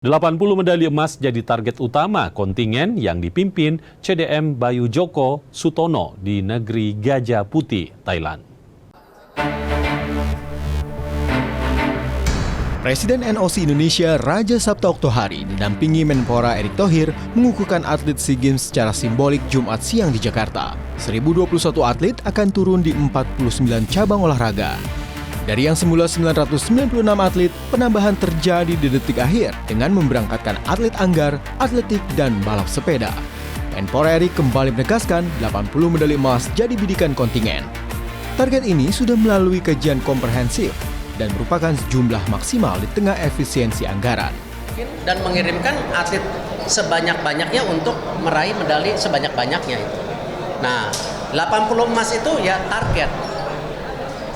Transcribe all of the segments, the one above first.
80 medali emas jadi target utama kontingen yang dipimpin CDM Bayu Joko Sutono di negeri Gajah Putih, Thailand. Presiden NOC Indonesia Raja Sabta Oktohari didampingi Menpora Erick Thohir mengukuhkan atlet SEA Games secara simbolik Jumat siang di Jakarta. 1021 atlet akan turun di 49 cabang olahraga. Dari yang semula 996 atlet, penambahan terjadi di detik akhir dengan memberangkatkan atlet anggar, atletik, dan balap sepeda. Menpora Erick kembali menegaskan 80 medali emas jadi bidikan kontingen. Target ini sudah melalui kajian komprehensif dan merupakan jumlah maksimal di tengah efisiensi anggaran. Dan mengirimkan atlet sebanyak-banyaknya untuk meraih medali sebanyak-banyaknya itu. Nah, 80 emas itu ya target.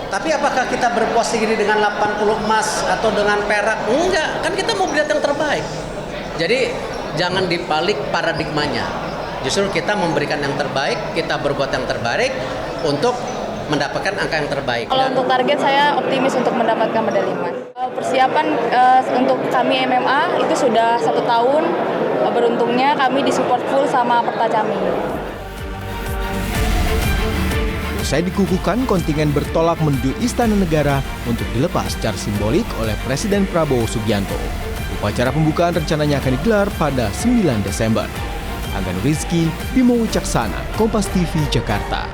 Tapi apakah kita berpuas diri dengan 80 emas atau dengan perak? Enggak, kan kita mau lihat yang terbaik. Jadi jangan dibalik paradigmanya. Justru kita memberikan yang terbaik, kita berbuat yang terbaik untuk mendapatkan angka yang terbaik. Kalau untuk target saya optimis untuk mendapatkan medali emas. Persiapan untuk kami MMA itu sudah 1 tahun. Beruntungnya kami disupport full sama Pertacami. Usai dikukuhkan, kontingen bertolak menuju Istana Negara untuk dilepas secara simbolik oleh Presiden Prabowo Subianto. Upacara pembukaan rencananya akan digelar pada 9 Desember. Angga Nurizky, Bimo Wicaksana, Kompas TV, Jakarta.